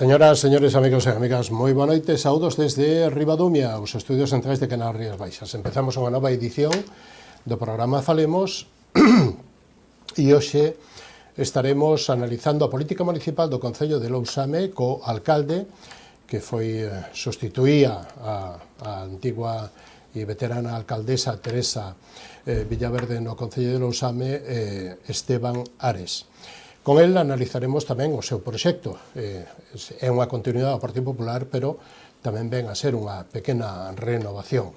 Señoras, señores, amigos e amigas, moi boa noite, saúdos desde Ribadumia, os estudios centrais de Canal Rías Baixas. Empezamos unha nova edición do programa Falemos e hoxe estaremos analizando a política municipal do Concello de Lousame co alcalde que foi sustituía a antigua e veterana alcaldesa Teresa Villaverde no Concello de Lousame, Esteban Ares. Con el analizaremos tamén o seu proxecto. É unha continuidade do Partido Popular, pero tamén ven a ser unha pequena renovación.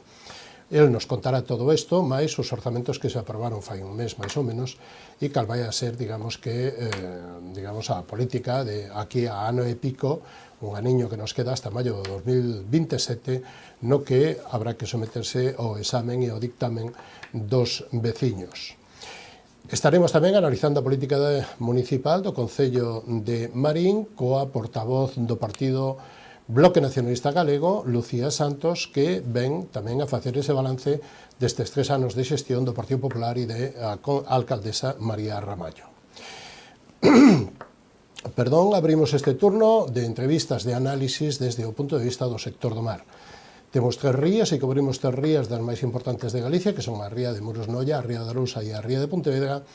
El nos contará todo isto, máis os orzamentos que se aprobaron fai un mes, máis ou menos, e cal vai a ser, digamos, a política de aquí a ano e pico, un aniño que nos queda hasta maio de 2027, no que habrá que someterse ao examen e ao dictamen dos veciños. Estaremos tamén analizando a política municipal do Concello de Marín coa portavoz do Partido Bloque Nacionalista Galego, Lucía Santos, que ven tamén a facer ese balance destes 3 anos de xestión do Partido Popular e da alcaldesa María Ramallo. Abrimos este turno de entrevistas de análisis desde o punto de vista do sector do mar. Temos 3 rías e cobrimos 3 rías das máis importantes de Galicia, que son a ría de Muros Noia, a ría de Arousa e a ría de Pontevedra,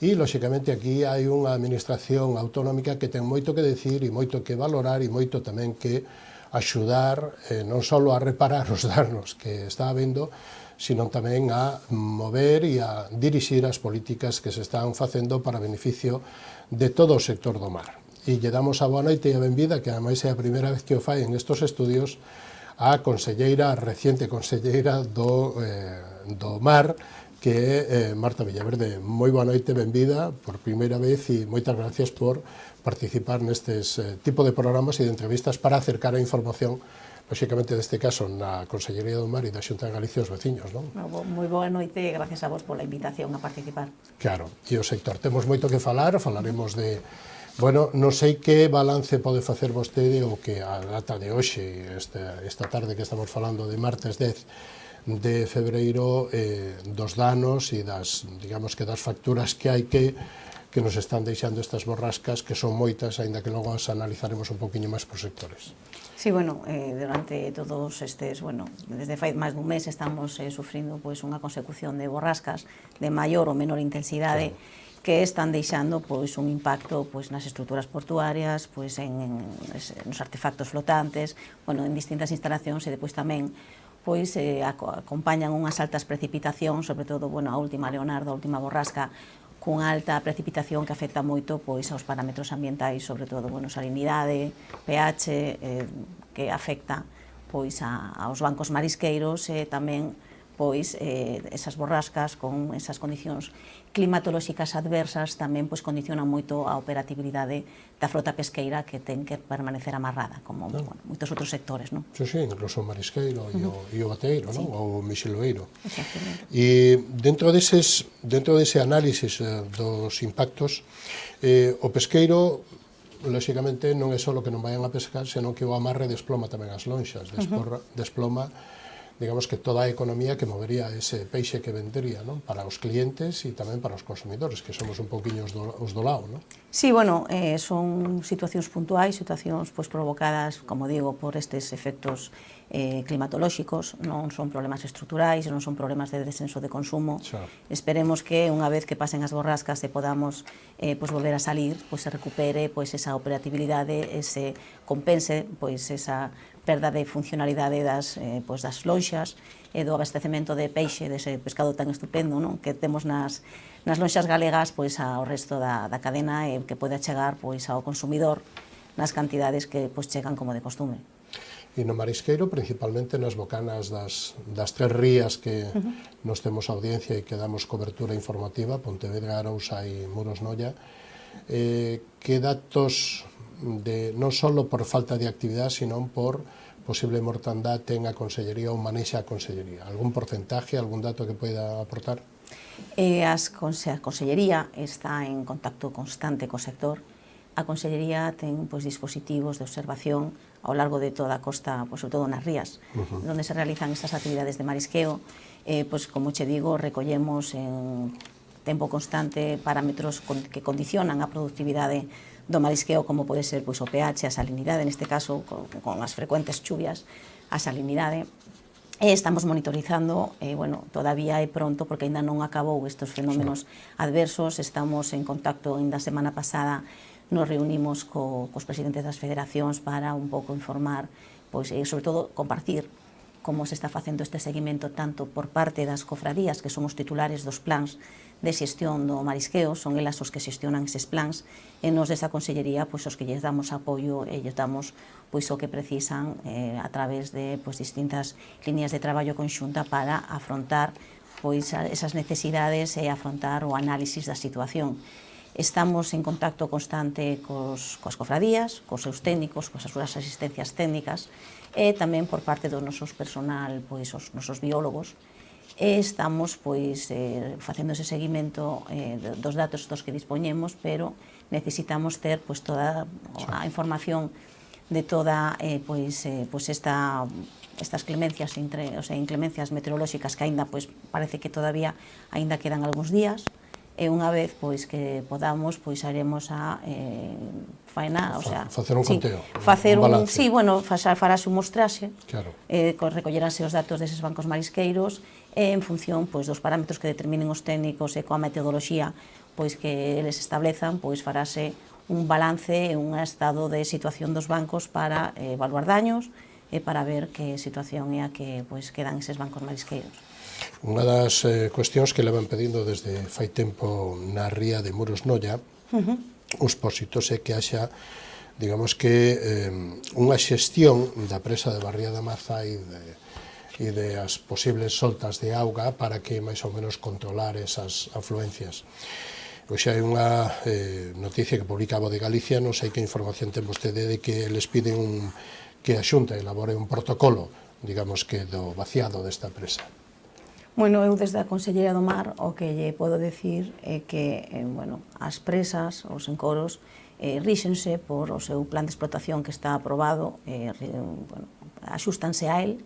e, lóxicamente, aquí hai unha administración autonómica que ten moito que decir e moito que valorar e moito tamén que axudar non só a reparar os danos que está habendo, sino tamén a mover e a dirixir as políticas que se están facendo para beneficio de todo o sector do mar. E lle damos a boa noite e a benvida, que ademais é a primeira vez que o fai en estos estudios, a conselleira, a reciente conselleira do Mar, que é Marta Villaverde. Moi boa noite, benvida por primeira vez e moitas gracias por participar nestes tipo de programas e de entrevistas para acercar a información, lóxicamente deste caso na Consellería do Mar e da Xunta de Galicia aos veciños, non? Moi boa noite e gracias a vos pola invitación a participar. Claro, e o sector. Temos moito que falaremos de... Bueno, non sei que balance pode facer vostede ou que a data de hoxe, esta tarde que estamos falando de martes 10 de febreiro, dos danos e das, digamos que das facturas que hai que nos están deixando estas borrascas, que son moitas, aínda que logo as analizaremos un poquinho máis por sectores. Sí, bueno, durante todos estes, desde fai máis dun mes estamos sufrindo unha consecución de borrascas de maior ou menor intensidade, claro, que están deixando un impacto nas estruturas portuarias, nos artefactos flotantes, en distintas instalacións e depois tamén acompañan unhas altas precipitacións, sobre todo a última Leonardo, a última borrasca, cunha alta precipitación que afecta moito aos parámetros ambientais, sobre todo salinidade, pH, que afecta aos bancos marisqueiros e tamén esas borrascas con esas condicións climatolóxicas adversas tamén condicionan moito a operatividade da frota pesqueira, que ten que permanecer amarrada, como moitos outros sectores, non? Sí, incluso o marisqueiro e o bateiro, non? Ou o mixiloeiro. Exactamente. E dentro dese análisis dos impactos, o pesqueiro, lóxicamente, non é só o que non vayan a pescar, senón que o amarre desploma tamén as lonxas, desploma, digamos que toda a economía que movería ese peixe que vendería, non? Para os clientes e tamén para os consumidores, que somos un poquinho os do lado, non? Sí, son situacións puntuais, situacións provocadas, como digo, por estes efectos climatolóxicos, non son problemas estruturais, non son problemas de descenso de consumo. Esperemos que unha vez que pasen as borrascas e podamos volver a salir, se recupere esa operatividade, se compense esa perda de funcionalidade das lonxas e do abastecemento de peixe, dese pescado tan estupendo que temos nas lonxas galegas ao resto da cadena e que pode chegar ao consumidor nas cantidades que chegan como de costume. E no marisqueiro, principalmente nas bocanas das 3 rías que nos temos audiencia e que damos cobertura informativa, Pontevedra, Arousa e Muros Noia, que datos non só por falta de actividade, sino por posible mortandade ten a Consellería ou manexa a Consellería? Algún porcentaje, algún dato que poida aportar? A Consellería está en contacto constante co sector. A Consellería ten dispositivos de observación ao largo de toda a costa, sobre todo nas rías, onde se realizan estas actividades de marisqueo. Como che digo, recollemos en tempo constante parámetros que condicionan a productividade do marisqueo, como pode ser pois, o pH, a salinidade, neste caso, con as frecuentes chuvias, a salinidade. Estamos monitorizando, bueno, todavía é pronto porque ainda non acabou estes fenómenos adversos. Estamos en contacto, ainda a semana pasada nos reunimos cos presidentes das federacións para un pouco informar, pois, e sobre todo compartir como se está facendo este seguimento tanto por parte das cofradías, que son os titulares dos plans de xestión do marisqueo, son elas os que xestionan eses plans, e nos desa consellería, pois, os que lles damos apoio e lles damos pois, o que precisan a través de pois, distintas líneas de traballo conxunta para afrontar pois, esas necesidades e afrontar o análisis da situación. Estamos en contacto constante coas cofradías, cos seus técnicos, coas súas asistencias técnicas, e tamén por parte do nosos personal, pois, os nosos biólogos, e estamos pois, facendo ese seguimento dos datos dos que dispoñemos, pero necesitamos ter pois, toda a información de toda estas clemencias, inclemencias meteorolóxicas que aínda pois, parece que todavía aínda quedan algúns días, e unha vez pois que podamos, pois haremos a faena, o sea, facer un conteo, facer un balance. Sí, bueno, farase un mostraxe, claro. Recollerase os datos deses bancos marisqueiros e en función pois dos parámetros que determinen os técnicos e coa metodoloxía pois que eles establezan, pois farase un balance e un estado de situación dos bancos para evaluar daños e para ver que situación é a que pois quedan eses bancos marisqueiros. Unha das cuestións que levan pedindo desde fai tempo na ría de Muros Noia, os pósitos, é que haxa, digamos que, unha xestión da presa de Barría da Maza e de as posibles soltas de auga para que máis ou menos controlar esas afluencias. Hoxe hai unha noticia que publica a Voz de Galicia, non sei que información ten vostede de que eles piden que a Xunta elabore un protocolo, digamos que do vaciado desta presa. Bueno, eu desde a Consellería do Mar o que lle podo decir é que bueno, as presas, os encoros, ríxense por o seu plan de explotación que está aprobado, bueno, axústanse a él.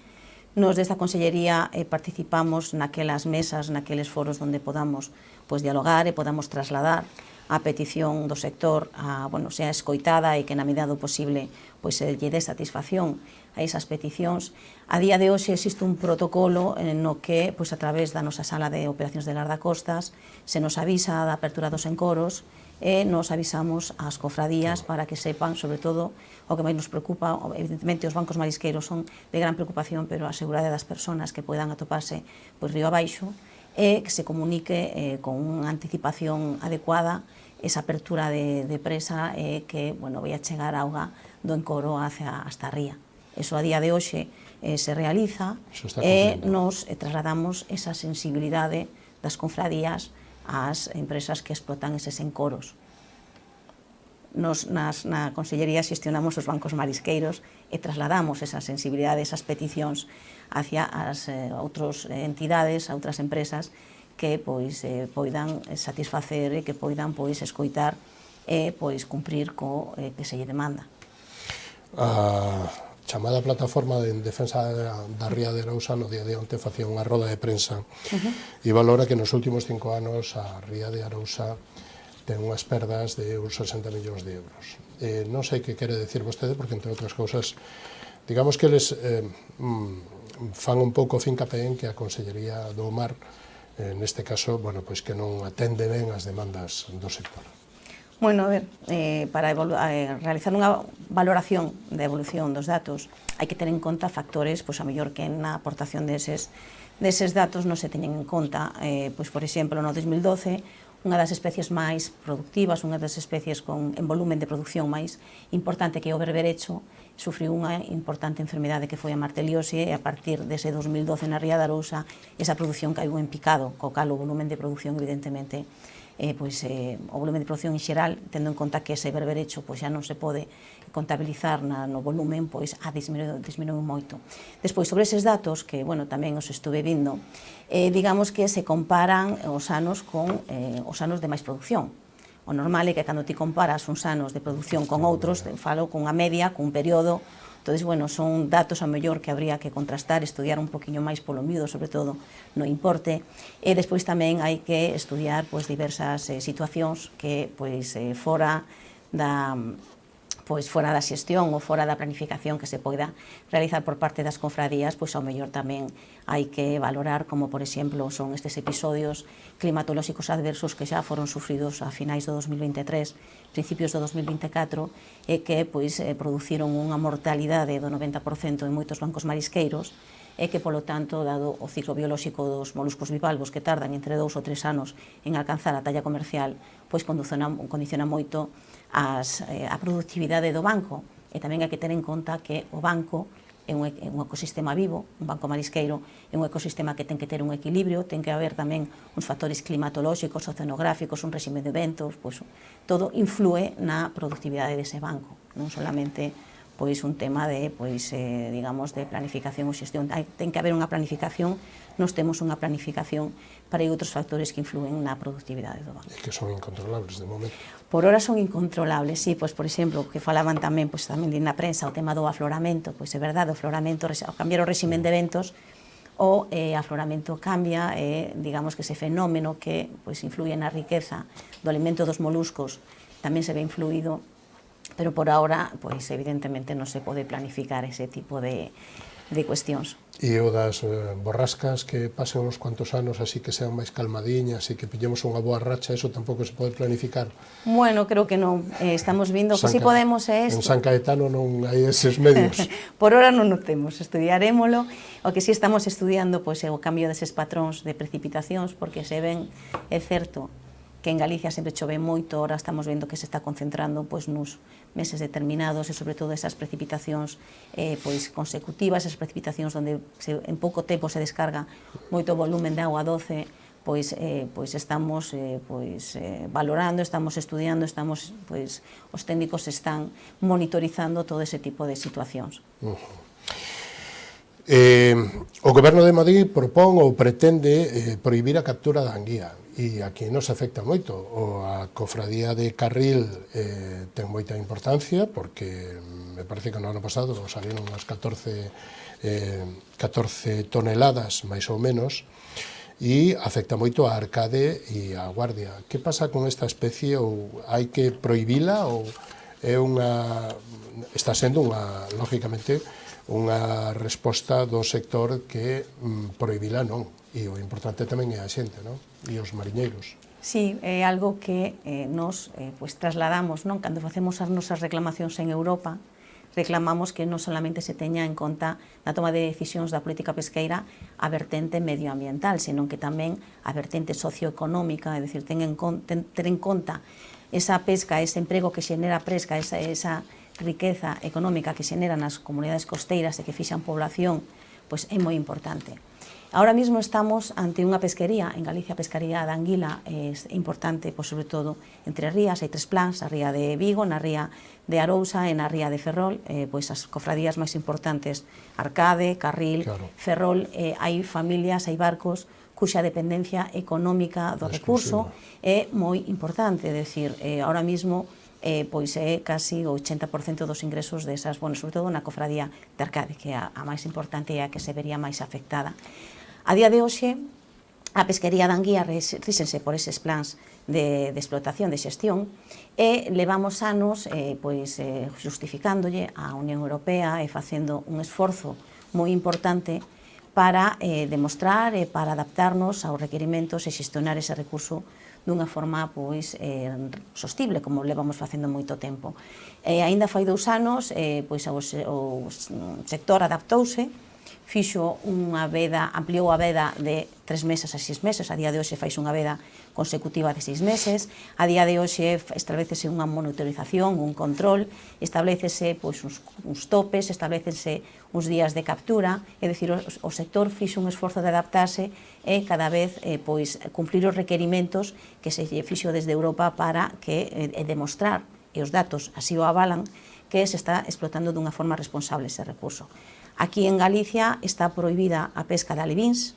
Nos desta Consellería participamos naquelas mesas, naqueles foros onde podamos pois, dialogar e podamos trasladar a petición do sector bueno, sea escoitada e que na medida do posible pois, lle dé satisfacción a esas peticións. A día de hoxe existe un protocolo no que, pois, a través da nosa sala de operacións de gardacostas, se nos avisa da apertura dos encoros e nos avisamos ás cofradías para que sepan, sobre todo, o que máis nos preocupa, evidentemente os bancos marisqueiros son de gran preocupación, pero a seguridade das persoas que poidan atoparse pois, río abaixo, e que se comunique con unha anticipación adecuada esa apertura de presa e que, bueno, vai a chegar auga do encoro hasta a ría. Eso a día de hoxe se realiza e nos trasladamos esa sensibilidade das confradías ás empresas que explotan eses encoros. Nos na Consellería xestionamos os bancos marisqueiros e trasladamos esa sensibilidade, esas peticións hacia as outras entidades, a outras empresas que pois poidan satisfacer e que poidan pois escoitar e pois cumprir co que se lle demanda. Chamada Plataforma de Defensa da Ría de Arousa no día de onte facía unha roda de prensa e valora que nos últimos 5 anos a Ría de Arousa ten unhas perdas de uns 60 millóns de euros. Non sei que quere decir vostede, porque entre outras cousas, digamos que eles fan un pouco fincapé en que a Consellería do Mar, neste caso, bueno, pois que non atende ben as demandas do sector. Bueno, a ver, para realizar unha valoración da evolución dos datos hai que ter en conta factores, pois a mellor que na aportación deses datos non se teñen en conta. Pois, por exemplo, no 2012, unha das especies máis productivas, unha das especies en volumen de produción máis importante que é o berberecho, sufriu unha importante enfermedade que foi a marteliose e a partir dese 2012 na Ría de Arousa esa produción caiu en picado, co cal o volumen de produción evidentemente o volumen de produción en xeral, tendo en conta que ese berberecho xa non se pode contabilizar no volumen, pois disminuiu moito. Despois, sobre eses datos, que, bueno, tamén os estuve vindo, digamos que se comparan os anos con os anos de máis produción. O normal é que cando ti comparas uns anos de produción con outros, falo cunha media, cun período. Entón, bueno, son datos a mellor que habría que contrastar, estudiar un poquinho máis polo miúdo, sobre todo no importe, e despois tamén hai que estudiar pois, diversas situacións que pois, fora pois fora da xestión ou fora da planificación que se poida realizar por parte das confradías, pois ao mellor tamén hai que valorar como, por exemplo, son estes episodios climatolóxicos adversos que xa foron sufridos a finais do 2023, principios do 2024, e que pois produciron unha mortalidade do 90% en moitos bancos marisqueiros, e que, polo tanto, dado o ciclo biolóxico dos moluscos bivalvos que tardan entre 2 ou 3 anos en alcanzar a talla comercial, pois condiciona moito a productividade do banco. E tamén hai que ter en conta que o banco é un ecosistema vivo, un banco marisqueiro é un ecosistema que ten que ter un equilibrio, ten que haber tamén uns factores climatolóxicos, oceanográficos, un réxime de ventos, pois todo influe na productividade dese banco, non solamente pois un tema de, digamos, de planificación ou xestión. Ten que haber unha planificación, nós temos unha planificación, para outros factores que influen na productividade do banco. E que son incontrolables de momento. Por hora son incontrolables, sí, pois, por exemplo, que falaban tamén, pois, tamén na prensa, o tema do afloramento, pois é verdade, o afloramento, ao cambiar o réxime de eventos, o afloramento cambia, digamos que ese fenómeno que pois, influye na riqueza do alimento dos moluscos tamén se ve influído, pero por ahora, pois, evidentemente, non se pode planificar ese tipo de cuestións. E o das borrascas que pasen uns cuantos anos así que sean máis calmadiñas e que pillemos unha boa racha, eso tampouco se pode planificar? Bueno, creo que non. Estamos vindo que si podemos é isto. En San Caetano non hai eses medios. Por hora non o temos, estudiarémolo. O que si estamos estudiando pois, é o cambio deses patróns de precipitacións, porque se ven, é certo, que en Galicia sempre chove moito, ahora estamos vendo que se está concentrando pois, nos meses determinados e sobre todo esas precipitacións pois, consecutivas, esas precipitacións onde en pouco tempo se descarga moito volumen de agua doce, pois estamos valorando, estamos estudiando, os técnicos están monitorizando todo ese tipo de situacións. O Goberno de Madrid propón ou pretende prohibir a captura da anguía, e aquí nos afecta moito. A cofradía de Carril ten moita importancia, porque me parece que no ano pasado salieron unhas 14 toneladas, máis ou menos, e afecta moito a Arcade e a Guardia. Que pasa con esta especie? Ou hai que prohibila? Ou é está sendo lógicamente, unha resposta do sector que prohibila non, e o importante tamén é a xente, non? E os mariñeiros. Sí, é algo que nos trasladamos, non? Cando facemos as nosas reclamacións en Europa, reclamamos que non solamente se teña en conta na toma de decisións da política pesqueira a vertente medioambiental, senón que tamén a vertente socioeconómica, é dicir, ter en conta esa pesca, ese emprego que xenera a pesca, esa riqueza económica que xenera nas comunidades costeiras e que fixan población, pois é moi importante. Ahora mesmo estamos ante unha pesquería, en Galicia a pescaría da anguila é importante, pois, sobre todo, entre rías, hai 3 plans, a ría de Vigo, na ría de Arousa e na ría de Ferrol, pois as cofradías máis importantes, Arcade, Carril, claro. Ferrol, hai familias, hai barcos, cuxa dependencia económica do recurso é moi importante, é dicir, ahora mesmo pois é casi o 80% dos ingresos desas, bueno, sobre todo na cofradía de Arcade, que é a máis importante e a que se vería máis afectada. A día de hoxe, a pesquería da anguía ríxense por eses plans de explotación, de xestión, e levamos anos justificándolle a Unión Europea e facendo un esforzo moi importante para demostrar e para adaptarnos aos requerimentos e xestionar ese recurso dunha forma sostible, como levamos facendo moito tempo. Aínda fai 2 anos, o sector adaptouse, fixo unha veda, ampliou a veda de 3 meses a 6 meses, a día de hoxe fais unha veda consecutiva de 6 meses, a día de hoxe establecese unha monitorización, un control, establecese uns topes, establecese uns días de captura, é dicir, o sector fixo un esforzo de adaptarse e cada vez cumplir os requerimentos que se fixo desde Europa para que demostrar, e os datos así o avalan, que se está explotando dunha forma responsable ese recurso. Aquí en Galicia está prohibida a pesca de alevins,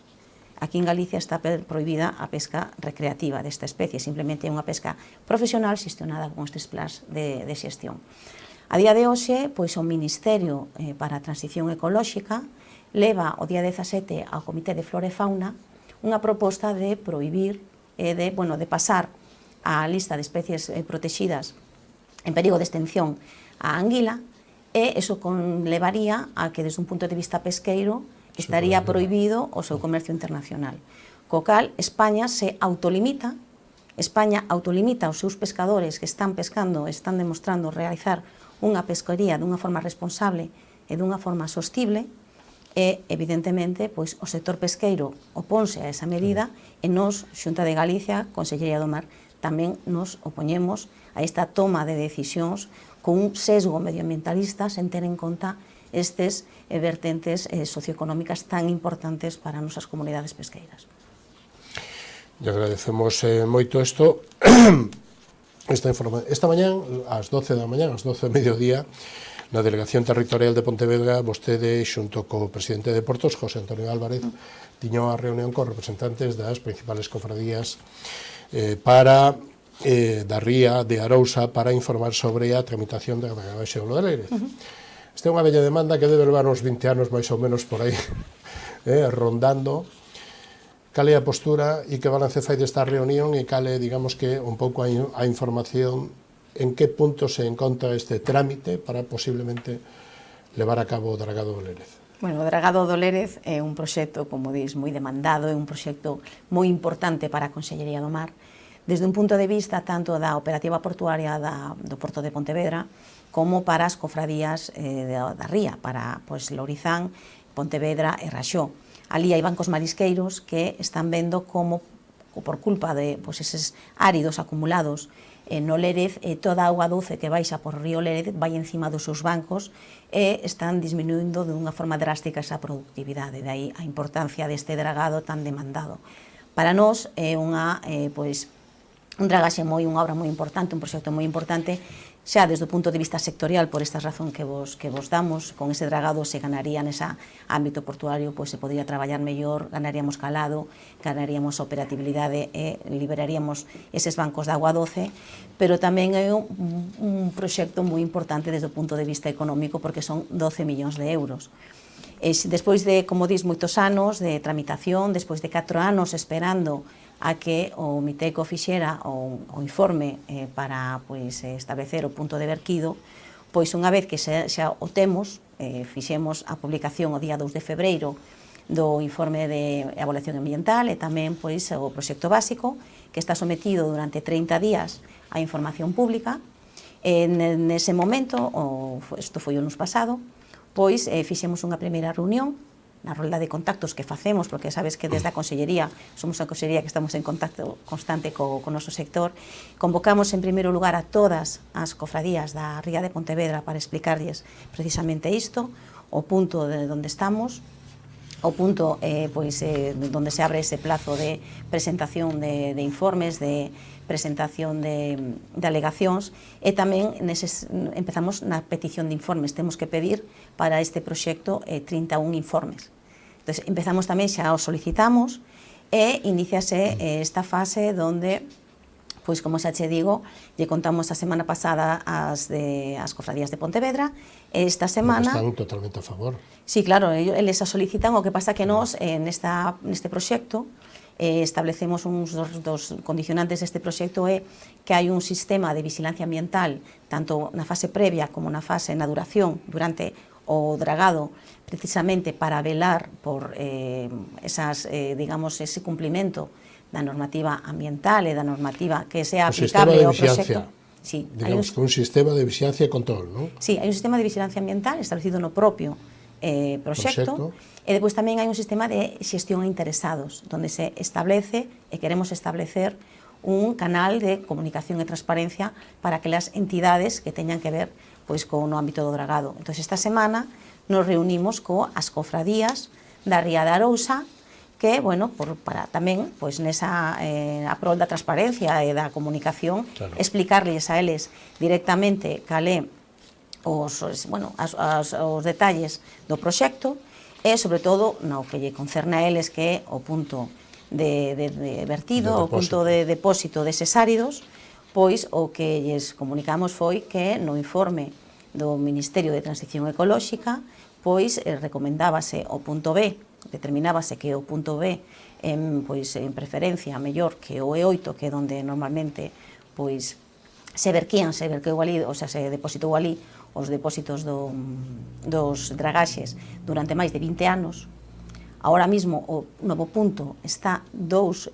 aquí en Galicia está prohibida a pesca recreativa desta especie, simplemente é unha pesca profesional xestionada con estes plans de xestión. A día de hoxe, o Ministerio para a Transición Ecolóxica leva o día 17 ao Comité de Flora e Fauna unha proposta de prohibir, de pasar a lista de especies protegidas en perigo de extinción a anguila, e iso levaría a que, desde un punto de vista pesqueiro, estaría prohibido o seu comercio internacional. Co cal, España se autolimita, os seus pescadores que están pescando, están demostrando realizar unha pescaría dunha forma responsable e dunha forma sostible, e, evidentemente, pois, o sector pesqueiro oponse a esa medida, e nos, Xunta de Galicia, Consellería do Mar, tamén nos opoñemos a esta toma de decisións con un sesgo medioambientalista sen ter en conta estes vertentes socioeconómicas tan importantes para as nosas comunidades pesqueiras. E agradecemos moito isto. Esta mañán, ás 12 da mañán, ás 12 do mediodía, na Delegación Territorial de Pontevedra, vostede, xunto co presidente de Portos, José Antonio Álvarez, tiña unha reunión con representantes das principales cofradías da ría de Arousa para informar sobre a tramitación da dragaxe do Lérez. Esta é unha bella demanda que debe levar uns 20 anos máis ou menos por aí rondando. Cal é a postura e que balance fai desta reunión e cal é, digamos que, un pouco a información en que punto se encontra este trámite para posiblemente levar a cabo o dragado do Lérez? Bueno, o dragado do Lérez é un proxecto, como dis, moi demandado, é un proxecto moi importante para a Consellería do Mar, desde un punto de vista tanto da operativa portuaria do Porto de Pontevedra, como para as cofradías da ría, para Lourizán, Pontevedra e Raxó. Ali hai bancos marisqueiros que están vendo como, por culpa de eses áridos acumulados no Lérez, toda a auga doce que baixa por o río Lérez vai encima dos seus bancos e están disminuindo de unha forma drástica esa productividade. De aí a importancia deste dragado tan demandado. Para nós é un dragaxe unha obra moi importante, un proxecto moi importante, xa desde o punto de vista sectorial, por esta razón que vos damos. Con ese dragado se ganaría nese ámbito portuario, se podría traballar mellor, ganaríamos calado, ganaríamos operatividade e liberaríamos eses bancos de agua doce, pero tamén é un proxecto moi importante desde o punto de vista económico, porque son 12 millóns de euros. Despois de, como dis, moitos anos de tramitación, despois de 4 anos esperando a que o Miteco fixera o informe para establecer o punto de verquido, pois unha vez que xa o temos, fixemos a publicación o día 2 de febreiro do informe de evaluación ambiental e tamén o proxecto básico, que está sometido durante 30 días á información pública. Nese momento, isto foi o ano pasado, fixemos unha primeira reunión na rolda de contactos que facemos, porque sabes que desde a Consellería somos a Consellería que estamos en contacto constante co noso sector. Convocamos en primeiro lugar a todas as cofradías da ría de Pontevedra para explicarlles precisamente isto, o punto de onde estamos, o punto onde se abre ese plazo de presentación de informes, de presentación de alegacións, e tamén empezamos na petición de informes. Temos que pedir para este proxecto 31 informes. Entón, empezamos tamén, xa os solicitamos, e iniciase esta fase onde, como xa che digo, lle contamos a semana pasada as cofradías de Pontevedra, e esta semana... Están totalmente a favor. Sí, claro, eles a solicitan, o que pasa que nós, neste proxecto, establecemos uns dos condicionantes deste proxecto, é que hai un sistema de vigilancia ambiental tanto na fase previa como na fase na duración durante o dragado, precisamente para velar por ese cumplimento da normativa ambiental e da normativa que sea aplicable ao proxecto. Sí, digamos que un sistema de vigilancia e control, non? Sí, hai un sistema de vigilancia ambiental establecido no propio proxecto. E depois tamén hai un sistema de xestión a interesados, onde se establece e queremos establecer un canal de comunicación e transparencia para aquelas entidades que teñan que ver no ámbito do dragado. Entón, esta semana nos reunimos coas cofradías da ría de Arousa, que, para tamén, nesa prol da transparencia e da comunicación, explicarles a eles directamente cal é os detalles do proxecto, e, sobre todo, no que lle concerne a eles, que é o punto de vertido, o punto de depósito deses áridos, o que lles comunicamos foi que no informe do Ministerio de Transición Ecolóxica, recomendábase o punto B, determinábase que o punto B en preferencia mellor que o E8, que é onde normalmente se verqueu ali, o sea, se depositou ali os depósitos dos dragaxes durante máis de 20 anos. Ahora mismo o novo punto está 2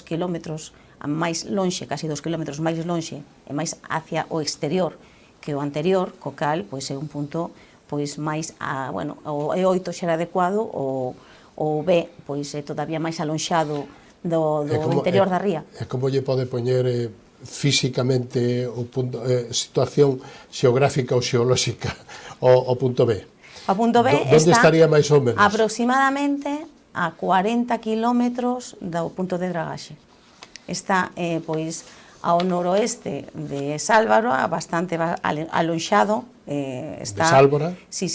kilómetros máis lonxe, casi 2 kilómetros máis lonxe e máis hacia o exterior que o anterior, co cal pois é un punto pois máis o E8 xa era adecuado, o B pois é todavía máis alonxado do interior da ría. E como lle pode poñer físicamente o punto, situación xeográfica ou xeolóxica o punto B? O punto B está estaría máis ou menos? Aproximadamente a 40 kilómetros do punto de dragaxe. Está pois ao noroeste de Sálvora, bastante alonxado. Está, de Sálvora? Sí,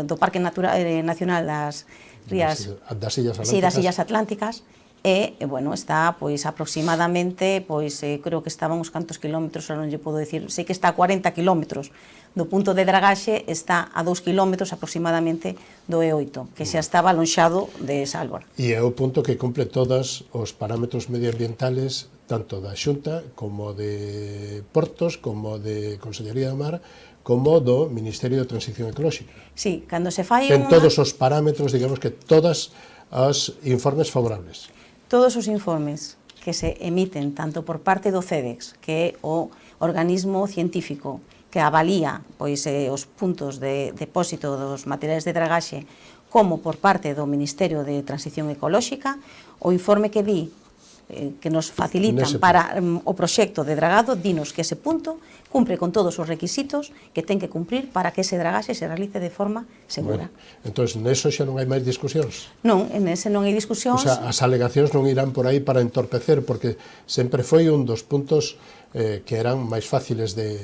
do Parque Nacional das Rías das Illas Atlánticas. Sí, das Illas Atlánticas. E, bueno, está, pois, aproximadamente, pois, creo que estaban uns cantos kilómetros, non lle podo decir, sei que está a 40 kilómetros do punto de dragaxe, está a 2 kilómetros aproximadamente do E8, que xa estaba alonxado de Sálvora. E é o punto que cumple todos os parámetros medioambientales, tanto da Xunta, como de Portos, como de Consellería do Mar, como do Ministerio de Transición Ecolóxica. Sí, cando se fai ten todos os parámetros, digamos que todas as informes favorables. Todos os informes que se emiten tanto por parte do CEDEX, que é o organismo científico que avalía pois, os puntos de depósito dos materiais de dragaxe, como por parte do Ministerio de Transición Ecolóxica, o informe que di que nos facilitan para o proxecto de dragado, dinos que ese punto cumpre con todos os requisitos que ten que cumprir para que ese dragaxe se realice de forma segura. Bueno, entón, neso xa non hai máis discusións? Non, en ese non hai discusións. O sea, as alegacións non irán por aí para entorpecer, porque sempre foi un dos puntos que eran máis fáciles de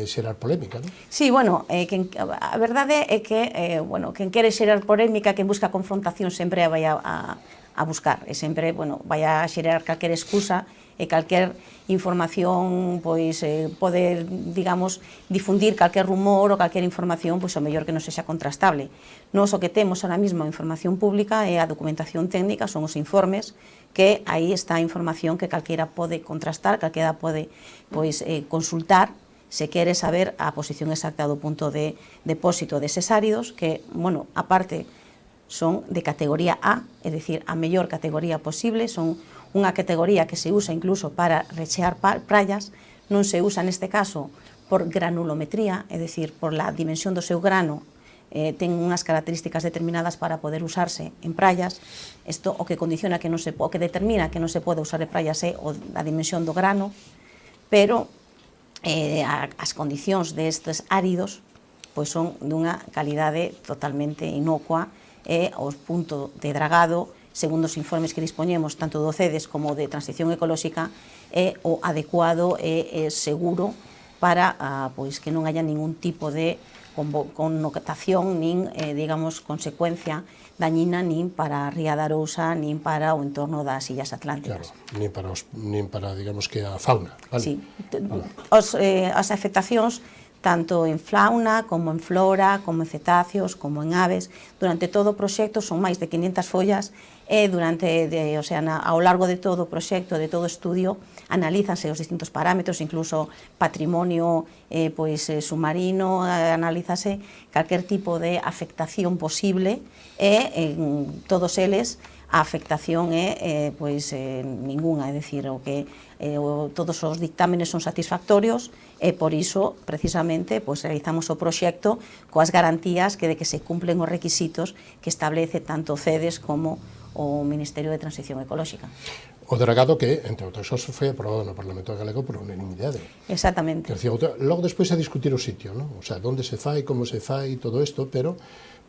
xerar polémica, non? Sí, bueno, a verdade é que, bueno, quen quere xerar polémica, quen busca confrontación sempre vai a buscar, e sempre, bueno, vai a xerar calquer excusa e calquer información, pois, poder, digamos, difundir calquer rumor ou calquer información, pois, o mellor que non sexa contrastable. Nos o que temos ahora mesmo a información pública é a documentación técnica, son os informes, que aí está a información que calquera pode contrastar, calquera pode, pois, consultar, se quere saber a posición exacta do punto de depósito deses áridos, que, bueno, aparte, son de categoría A, é dicir, a mellor categoría posible, son unha categoría que se usa incluso para rechear praias, non se usa neste caso por granulometría, é dicir, por la dimensión do seu grano, ten unhas características determinadas para poder usarse en praias. Isto o que condiciona que non se o que determina que non se pode usar en praias é a dimensión do grano, pero as condicións destes áridos pois son dunha calidade totalmente inocua, e o punto de dragado, segundo os informes que dispoñemos tanto do CEDES como de Transición Ecolóxica, é o adecuado e seguro para pois que non haya ningún tipo de connotación nin, digamos, consecuencia dañina nin para a Ría de Arousa, nin para o entorno das Illas Atlánticas. Claro, nin para, digamos, que a fauna. Vale? Sí, as afectacións tanto en fauna, como en flora, como en cetáceos, como en aves. Durante todo o proxecto son máis de 500 follas e o sea, ao largo de todo o proxecto, de todo o estudio, analízanse os distintos parámetros, incluso patrimonio submarino, analízase calquer tipo de afectación posible e en todos eles a afectación é ninguna, é dicir, todos os dictámenes son satisfactorios e por iso, precisamente, realizamos o proxecto coas garantías de que se cumplen os requisitos que establece tanto o CEDES como o Ministerio de Transición Ecolóxica. O dragado que, entre outras cosas, foi aprobado no Parlamento galego por unanimidade. Exactamente. Logo despois a discutir o sitio, non? O sea, onde se fai, como se fai, todo isto, pero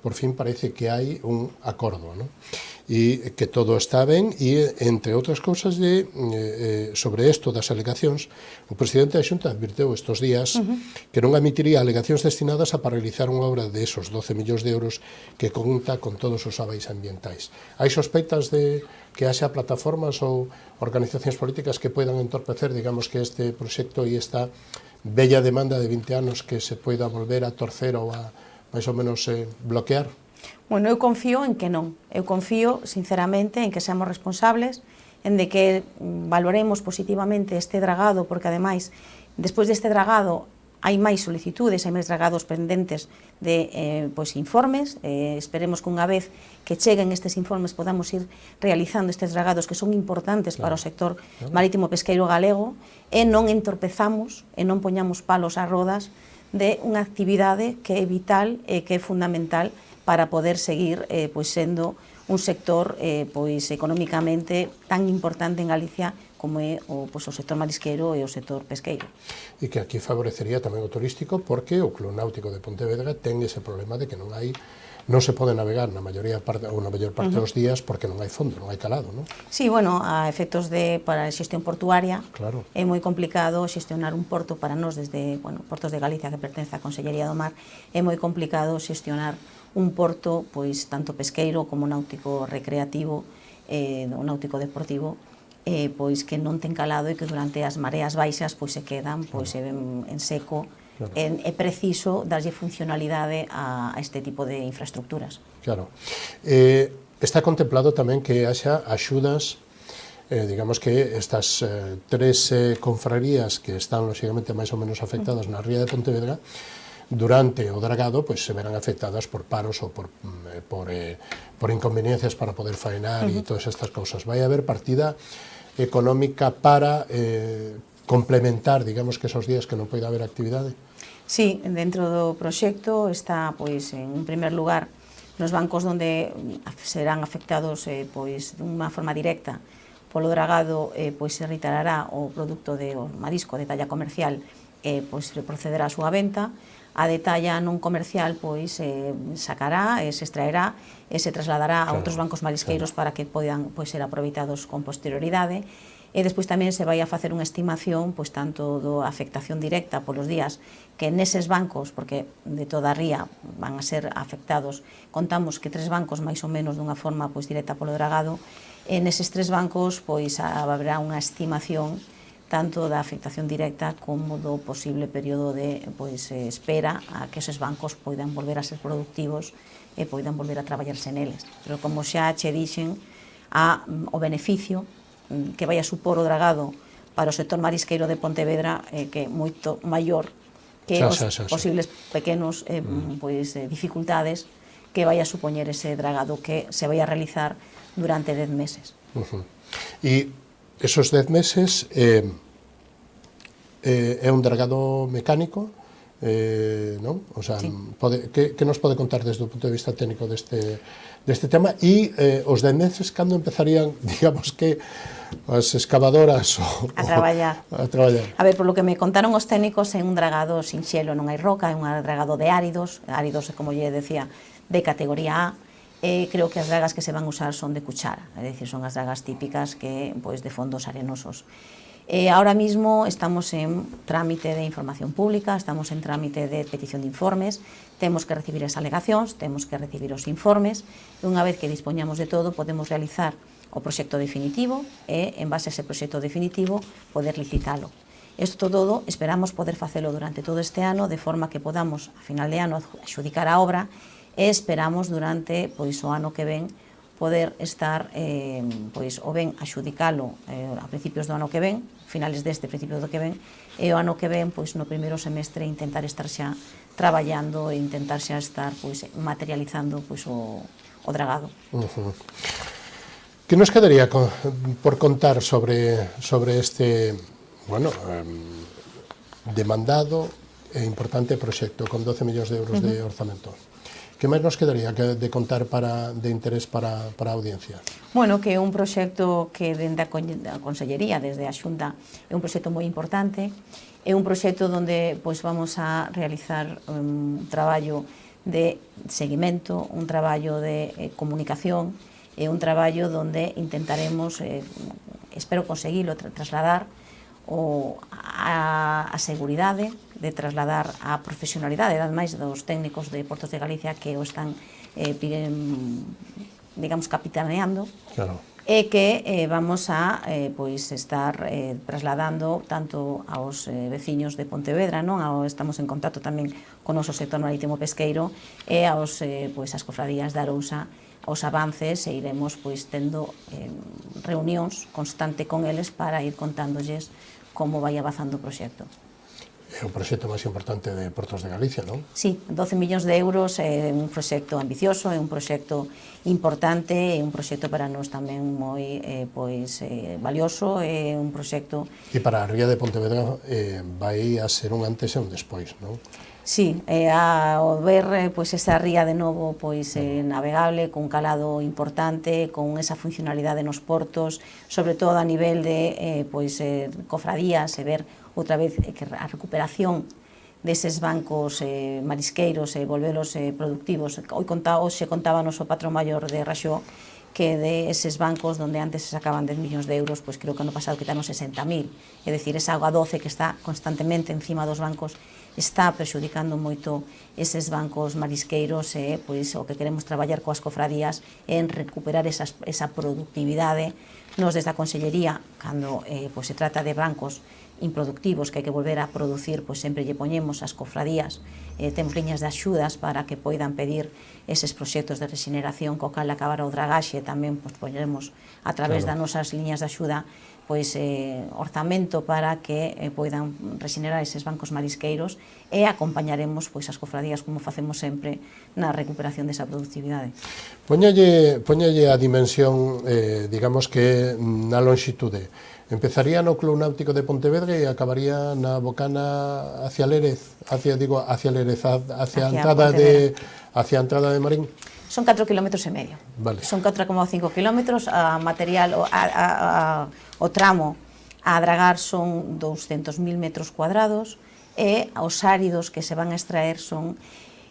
por fin parece que hai un acordo, non? E que todo está ben, e, entre outras cousas, sobre isto das alegacións, o presidente da Xunta advirteu estes días que non admitiría alegacións destinadas a paralizar unha obra de esos 12 millóns de euros que conta con todos os avais ambientais. Hai sospeitas de que haxa plataformas ou organizacións políticas que poidan entorpecer, digamos, que este proxecto e esta bella demanda de 20 anos que se poida volver a torcer ou a, máis ou menos, bloquear? Bueno, eu confío en que non. Eu confío, sinceramente, en que seamos responsables, en de que valoremos positivamente este dragado, porque, ademais, Despois deste dragado, hai máis solicitudes, hai máis dragados pendentes de informes. Esperemos que unha vez que cheguen estes informes podamos ir realizando estes dragados que son importantes para o sector marítimo pesqueiro galego e non entorpezamos e non poñamos palos ás rodas de unha actividade que é vital e que é fundamental para poder seguir sendo un sector económicamente tan importante en Galicia como é o sector marisqueiro e o sector pesqueiro. E que aquí favorecería tamén o turístico, porque o Club Náutico de Pontevedra ten ese problema de que non se pode navegar na maior parte dos días porque non hai fondo, non hai calado, non? Sí, bueno, a efectos para a xestión portuaria, claro, é moi complicado xestionar un porto para nós desde, Portos de Galicia, que pertence á Consellería do Mar, é moi complicado xestionar un porto, tanto pesqueiro como náutico recreativo, o náutico deportivo, que non ten calado e que durante as mareas baixas se quedan en seco. Claro. É preciso darlle funcionalidade a este tipo de infraestructuras. Claro. Está contemplado tamén que haxa axudas, digamos que estas tres confrarías que están, lógicamente, máis ou menos afectadas na ría de Pontevedra, durante o dragado se verán afectadas por paros ou por inconveniencias para poder faenar e todas estas cousas. Vai haber partida económica para complementar, digamos, que esos días que non pode haber actividade? Sí, dentro do proxecto está, en primer lugar, nos bancos onde serán afectados dunha forma directa polo dragado, se retirará o produto de marisco de talla comercial, procederá a súa venta. A de talla non comercial sacará, se extraerá e se trasladará a outros bancos marisqueiros para que podan ser aproveitados con posterioridade. E despois tamén se vai a facer unha estimación tanto da afectación directa polos días que neses bancos, porque de toda a ría van a ser afectados, contamos que 3 bancos máis ou menos dunha forma directa polo dragado, e neses 3 bancos haberá unha estimación tanto da afectación directa como do posible período de espera a que eses bancos poidan volver a ser productivos e poidan volver a traballarse neles. Pero como xa che dixen, o beneficio que vai a supor o dragado para o sector marisqueiro de Pontevedra que é moito maior que os posibles pequenos dificultades que vai a supoñer ese dragado que se vai a realizar durante 10 meses. E esos 10 meses é un dragado mecánico, non? O sea, sí. Que nos pode contar desde o punto de vista técnico deste tema? E os 10 meses, cando empezarían, digamos que, as excavadoras a traballar? A ver, por lo que me contaron os técnicos, é un dragado sinxelo, non hai roca, é un dragado de áridos, como lle decía, de categoría A. Creo que as dragas que se van usar son de cuchara, é dicir, son as dragas típicas que de fondos arenosos. Ahora mismo estamos en trámite de información pública, estamos en trámite de petición de informes, temos que recibir as alegacións, temos que recibir os informes, e unha vez que dispoñamos de todo, podemos realizar o proxecto definitivo e, en base a ese proxecto definitivo, poder licitalo. Isto todo esperamos poder facelo durante todo este ano, de forma que podamos, a final de ano, adxudicar a obra, e esperamos durante o ano que ven poder estar o ben axudicalo a principios do ano que ven, finales deste, principios do que ven, e o ano que ven, no primeiro semestre, intentar estar xa traballando e intentar xa estar materializando o dragado. Que nos quedaría por contar sobre este, demandado e importante proxecto con 12 millóns de euros de orzamento? Que máis nos quedaría de contar de interés para a audiencia? Bueno, que é un proxecto que dende a Consellería, desde a Xunta, é un proxecto moi importante, é un proxecto onde vamos a realizar un traballo de seguimento, un traballo de comunicación, é un traballo onde intentaremos, espero conseguilo, trasladar a seguridade, de trasladar a profesionalidade, ademais dos técnicos de Portos de Galicia que o están, digamos, capitaneando, claro. E que vamos a estar trasladando tanto aos veciños de Pontevedra, non? Estamos en contacto tamén con o noso sector marítimo pesqueiro e as cofradías de Arousa, os avances, e iremos tendo reunións constante con eles para ir contándolles como vai avanzando o proxecto. é o proxecto máis importante de Portos de Galicia, non? Sí, 12 millóns de euros é un proxecto ambicioso, é un proxecto importante, é un proxecto para nós tamén moi valioso, é un proxecto... E para a ría de Pontevedra vai a ser un antes e un despois, non? Sí, ao ver esa ría de novo navegable, con calado importante, con esa funcionalidade nos portos, sobre todo a nivel de cofradías, e ver outra vez que a recuperación deses bancos marisqueiros e volvelos productivos. Hoxe contábanos o patrón maior de Raxó que de eses bancos onde antes se sacaban 10 millóns de euros, pois creo que ano pasado quitaron 60.000. É dicir, esa auga doce que está constantemente encima dos bancos está prexudicando moito eses bancos marisqueiros, e pois o que queremos traballar coas cofradías é en recuperar esa productividade. Nos desde a Consellería, cando se trata de bancos improductivos que hai que volver a producir, pois sempre lle poñemos as cofradías, temos liñas de axudas para que poidan pedir eses proxectos de rexeneración, co cal acabar o dragaxe, tamén poñemos a través das nosas liñas de axuda orzamento para que poidan rexenerar eses bancos marisqueiros, e acompañaremos as cofradías, como facemos sempre, na recuperación desa productividade. Póñalle a dimensión, digamos que na lonxitude. Empezaría no Club Náutico de Pontevedra e acabaría na Bocana hacia Lérez, hacia a entrada de Marín. Son 4,5 km. Vale. Son 4,5 km, o tramo a dragar son 200.000 metros cuadrados, e os áridos que se van a extraer son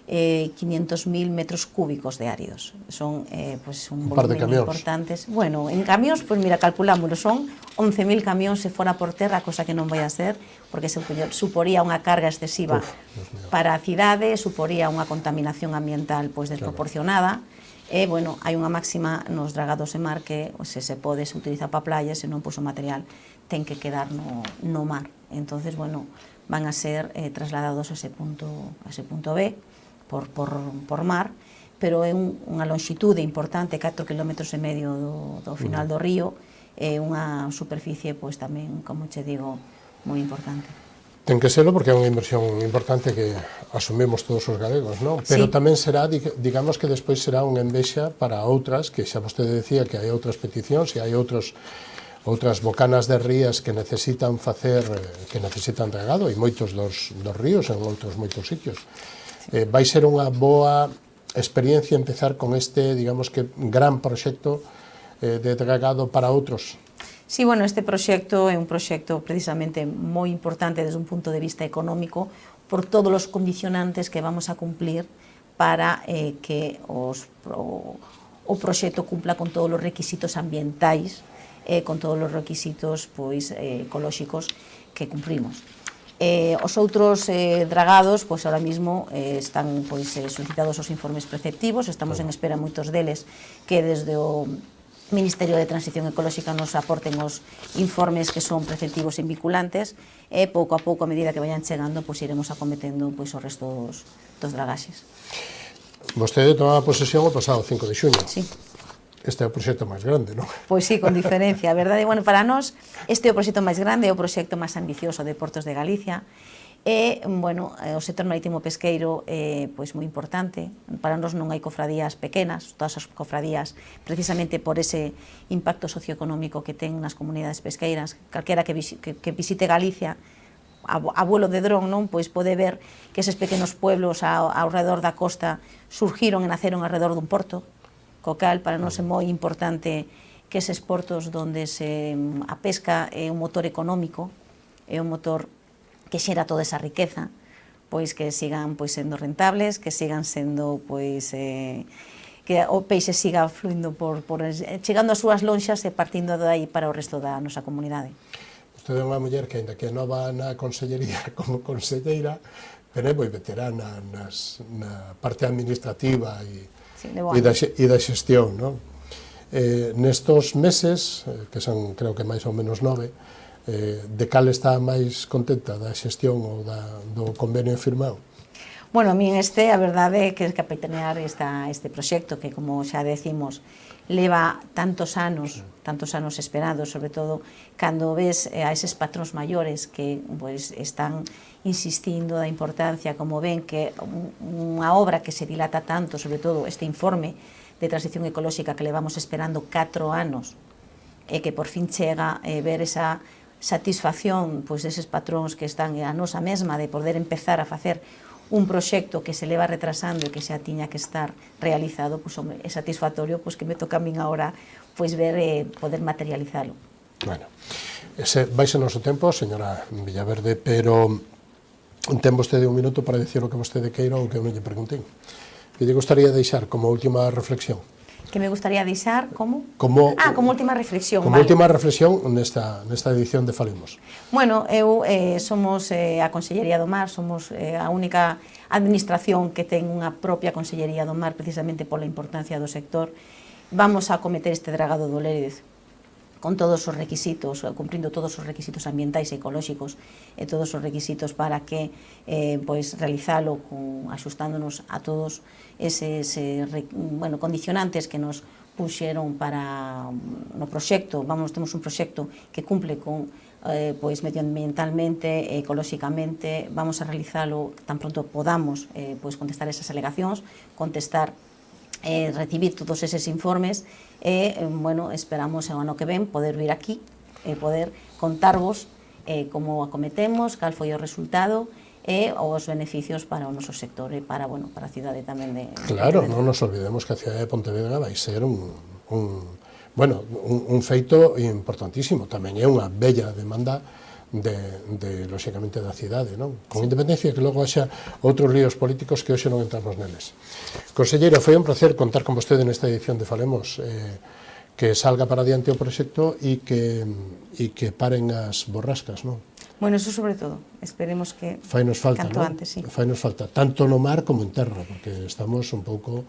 500.000 metros cúbicos de áridos. Son un volumen importantes. Bueno, en camións, mira, calculámoslo, son 11.000 camións se fora por terra, cosa que non vai a ser, porque suporía unha carga excesiva para a cidade, suporía unha contaminación ambiental desproporcionada, e, bueno, hai unha máxima nos dragados de mar que se pode se utiliza para playas, senón o material ten que quedar no mar. Entonces, bueno, van a ser trasladados a ese punto B, por mar, pero é unha lonxitude importante, 4,5 km do final do río, é unha superficie, tamén, como che digo, moi importante. Ten que serlo porque é unha inversión importante que asumimos todos os galegos, non? Pero tamén será, digamos que despois será unha envexa para outras, que xa vostede decía que hai outras peticións e hai outras bocanas de rías que necesitan dragado, e moitos dos ríos en outros moitos sitios. Vai ser unha boa experiencia empezar con este, digamos que, gran proxecto de dragado para outros. Sí, bueno, este proxecto é un proxecto precisamente moi importante desde un punto de vista económico, por todos os condicionantes que vamos a cumplir para que o proxecto cumpla con todos os requisitos ambientais e con todos os requisitos ecolóxicos que cumprimos. Os outros dragados, ahora mismo están solicitados os informes preceptivos, estamos en espera moitos deles que desde o Ministerio de Transición Ecolóxica nos aporten os informes que son preceptivos e vinculantes, e pouco a pouco, a medida que vayan chegando, iremos acometendo o resto dos dragaxes. Vostede tomaba posesión o pasado 5 de xuño. Sí. Este é o proxecto máis grande, non? Pois sí, con diferencia, a verdade. Bueno, para nós, este é o proxecto máis grande, é o proxecto máis ambicioso de Portos de Galicia. E, bueno, o sector marítimo pesqueiro é moi importante. Para nós non hai cofradías pequenas, todas as cofradías, precisamente por ese impacto socioeconómico que ten nas comunidades pesqueiras. Calquera que visite Galicia, a vuelo de dron, non? Pode ver que eses pequenos pueblos ao redor da costa surgiron e naceron ao redor dun porto, co cal para nós é moi importante que eses portos onde a pesca é un motor económico, é un motor que xera toda esa riqueza, que sigan sendo rentables, que sigan sendo que o peixe siga fluindo chegando ás súas lonxas e partindo de aí para o resto da nosa comunidade. Vostede é unha muller que, ainda que nova na Consellería como conselleira, pero é moi veterana na parte administrativa e da xestión, non? Nestos meses, que son creo que máis ou menos 9, de cal está máis contenta, da xestión ou do convenio firmado? Bueno, a min a verdade é que capitanear este proxecto que, como xa decimos, leva tantos anos esperados, sobre todo cando ves a eses patróns maiores que pues, están insistindo da importancia, como ven que unha obra que se dilata tanto, sobre todo este informe de transición ecolóxica que levamos esperando 4 anos, e que por fin chega ver esa satisfacción pois, deses patróns que están a nosa mesma de poder empezar a facer un proxecto que se leva retrasando e que xa tiña que estar realizado, pois, hombre, é satisfactorio pois, que me toca a min agora pois, ver poder materializalo. Bueno, vais en noso tempo, señora Villaverde, pero ten vostede un minuto para dicir o que vostede queira ou que eu non lle preguntei. Que lle gustaría deixar como última reflexión? Que me gustaría deixar como? Como última reflexión. Como vale. última reflexión nesta edición de Falemos. Bueno, eu somos a Consellería do Mar, somos a única administración que ten unha propia Consellería do Mar, precisamente pola importancia do sector. Vamos a acometer este dragado do Lérez con todos os requisitos, cumprindo todos os requisitos ambientais e ecolóxicos e todos os requisitos para que pois, realizalo axustándonos a todos eses condicionantes que nos puxeron para no proxecto. Temos un proxecto que cumple con pois, medioambientalmente, ecolóxicamente. Vamos a realizalo tan pronto podamos pois, contestar esas alegacións, recibir todos eses informes e, bueno, esperamos o ano que ven poder vir aquí e poder contarvos como acometemos, cal foi o resultado e os beneficios para o noso sector e para, bueno, para a cidade tamén de... Claro, non nos olvidemos que a cidade de Pontevedra vai ser un feito importantísimo, tamén é unha bella demanda lóxicamente da cidade, non? Con independencia que logo haxa outros líos políticos que hoxe non entramos neles. Conselleiro, foi un placer contar con vostede nesta edición de Falemos, que salga para adiante o proxecto e que paren as borrascas, non? Bueno, eso sobre todo, esperemos que fainos falta, canto non? antes, sí. Fainos falta, tanto no mar como en terra, porque estamos un pouco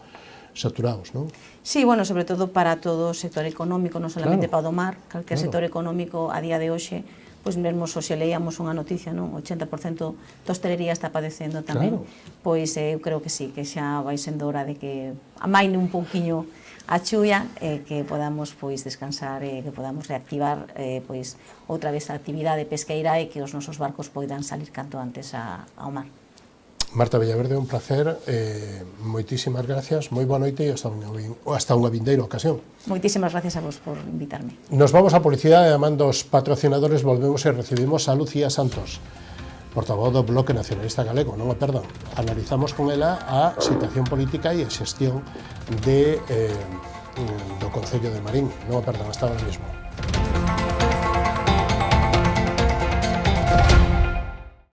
saturados, non? Sí, bueno, sobre todo para todo o sector económico, non solamente Claro. para o mar, calquer sector económico a día de hoxe, pois mesmo se leíamos unha noticia, non? 80% da hostelería está padecendo tamén, pois eu creo que sí, que xa vai sendo hora de que amaine un pouquiño a chuvia, que podamos pois descansar e que podamos reactivar pois outra vez a actividade pesqueira e que os nosos barcos poidan salir canto antes ao mar. Marta Villaverde, un placer, moitísimas gracias, moi boa noite e hasta unha vindeira ocasión. Moitísimas gracias a vos por invitarme. Nos vamos a publicidade e amando os patrocinadores volvemos e recibimos a Lucía Santos, portavoz do Bloque Nacionalista Galego, non o perdan. Analizamos con ela a situación política e a xestión do Concello de Marín, non o perdan, hasta ahora mismo.